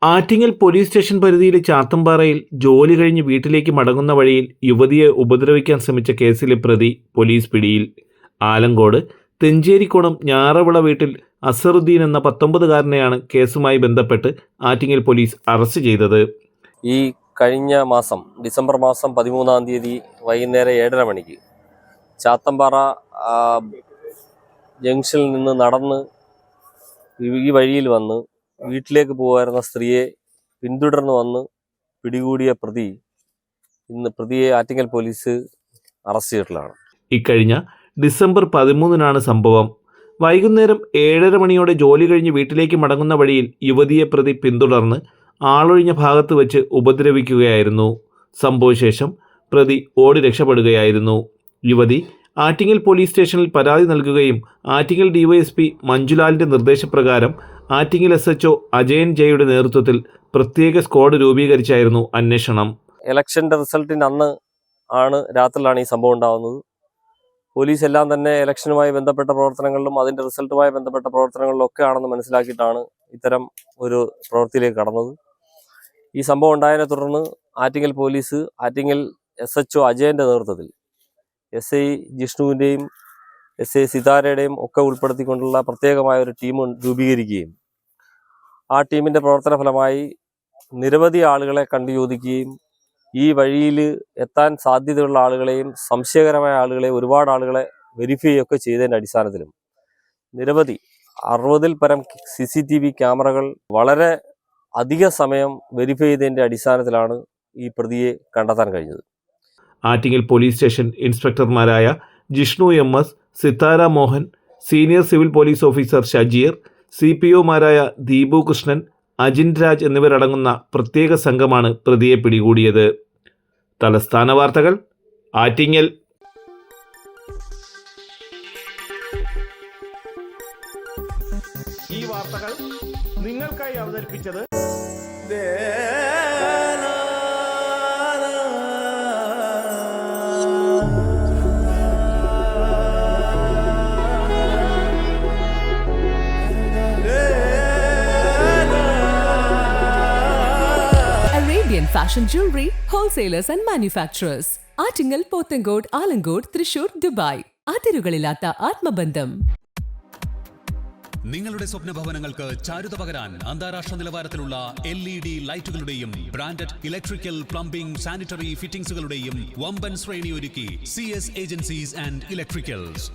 Attingal police station പരിധിയിലെ ചാത്തമ്പാറയിൽ ജോലി കഴിഞ്ഞ് വീട്ടിലേക്ക് മടങ്ങുന്ന വഴിയിൽ യുവതിയെ ഉപദ്രവിക്കാൻ ശ്രമിച്ച കേസിലെ പ്രതി പോലീസ് പിടിയിൽ. ആലങ്കോട് തെഞ്ചേരിക്കോണം ഞാറവിള വീട്ടിൽ അസറുദ്ദീൻ എന്ന 19-കാരനെയാണ് കേസുമായി ബന്ധപ്പെട്ട് ആറ്റിങ്ങൽ പോലീസ് അറസ്റ്റ് ചെയ്തത്. ഈ കഴിഞ്ഞ മാസം ഡിസംബർ മാസം 13-ാം തീയതി വൈകുന്നേരം 7:30 മണിക്ക് ചാത്തമ്പാറ ജംഗ്ഷനിൽ നിന്ന് നടന്ന് ഈ വഴിയിൽ വന്ന് വീട്ടിലേക്ക് പോകുമായിരുന്ന സ്ത്രീയെ പിന്തുടർന്ന് വന്ന് പിടികൂടിയ പ്രതിയെ ആറ്റിങ്ങൽ പോലീസ് അറസ്റ്റ് ചെയ്തിട്ടുള്ളതാണ്. ഇക്കഴിഞ്ഞ ഡിസംബർ 13-നാണ് സംഭവം. വൈകുന്നേരം 7:30 മണിയോടെ ജോലി കഴിഞ്ഞ് വീട്ടിലേക്ക് മടങ്ങുന്ന വഴിയിൽ യുവതിയെ പ്രതി പിന്തുടർന്ന് ആളൊഴിഞ്ഞ ഭാഗത്ത് വെച്ച് ഉപദ്രവിക്കുകയായിരുന്നു. സംഭവശേഷം പ്രതി ഓടി രക്ഷപ്പെടുകയായിരുന്നു. യുവതി ആറ്റിങ്ങൽ പോലീസ് സ്റ്റേഷനിൽ പരാതി നൽകുകയും ആറ്റിങ്ങൽ ഡിവൈഎസ്പി മഞ്ജുലാലിൻ്റെ നിർദ്ദേശപ്രകാരം ആറ്റിങ്ങൽ SHO അജയൻ ജയുടെ നേതൃത്വത്തിൽ പ്രത്യേക സ്ക്വാഡ് രൂപീകരിച്ചായിരുന്നു അന്വേഷണം. ഇലക്ഷൻ്റെ റിസൾട്ടിൻ്റെ അന്ന് രാത്രിയിലാണ് ഈ സംഭവം ഉണ്ടാകുന്നത്. പോലീസ് എല്ലാം തന്നെ ഇലക്ഷനുമായി ബന്ധപ്പെട്ട പ്രവർത്തനങ്ങളിലും അതിൻ്റെ റിസൾട്ടുമായി ബന്ധപ്പെട്ട പ്രവർത്തനങ്ങളിലും ഒക്കെ ആണെന്ന് മനസ്സിലാക്കിയിട്ടാണ് ഇത്തരം ഒരു പ്രവൃത്തിയിലേക്ക് കടന്നത്. ഈ സംഭവം ഉണ്ടായതിനെ തുടർന്ന് ആറ്റിങ്ങൽ പോലീസ് ആറ്റിങ്ങൽ SHO അജയൻ്റെ നേതൃത്വത്തിൽ SI ജിഷ്ണുവിൻ്റെയും SI സിതാരയുടെയും ഒക്കെ ഉൾപ്പെടുത്തിക്കൊണ്ടുള്ള പ്രത്യേകമായ ഒരു ടീം രൂപീകരിക്കുകയും ആ ടീമിൻ്റെ പ്രവർത്തന ഫലമായി നിരവധി ആളുകളെ കണ്ടുചോദിക്കുകയും ഈ വഴിയിൽ എത്താൻ സാധ്യതയുള്ള ആളുകളെയും സംശയകരമായ ആളുകളെയും ഒരുപാട് ആളുകളെ വെരിഫൈ ഒക്കെ ചെയ്തതിൻ്റെ അടിസ്ഥാനത്തിലും നിരവധി 60-ൽ പരം CCTV ക്യാമറകൾ വളരെ അധിക സമയം വെരിഫൈ ചെയ്തതിൻ്റെ അടിസ്ഥാനത്തിലാണ് ഈ പ്രതിയെ കണ്ടെത്താൻ കഴിഞ്ഞത്. ആറ്റിങ്ങൽ പോലീസ് സ്റ്റേഷൻ ഇൻസ്പെക്ടർമാരായ Jishnu MS, Sithara Mohan, senior civil police officer Shajeer, CPOമാരായ ദീപു കൃഷ്ണൻ, അജിൻ രാജ് എന്നിവരടങ്ങുന്ന പ്രത്യേക സംഘമാണ് പ്രതിയെ പിടികൂടിയത്. തലസ്ഥാന വാർത്തകൾ, ആറ്റിങ്ങൽ. ഈ വാർത്തകൾ നിങ്ങൾക്കായി അവതരിപ്പിച്ചത് Arabian Fashion Jewelry Wholesalers and Manufacturers. Attingal, Pothencode, Alamcode, Thrissur, Dubai. അതിരുകളില്ലാത്ത ആത്മബന്ധം. നിങ്ങളുടെ സ്വപ്ന ഭവനങ്ങൾക്ക് ചാരുത പകരാൻ അന്താരാഷ്ട്ര നിലവാരത്തിലുള്ള LED ലൈറ്റുകളുടെയും ബ്രാൻഡഡ് ഇലക്ട്രിക്കൽ, പ്ലംബിംഗ്, സാനിറ്ററി ഫിറ്റിംഗ്സുകളുടെയും വമ്പൻ ശ്രേണി ഒരുക്കി CS ഏജൻസീസ് ആൻഡ് ഇലക്ട്രിക്കൽസ്.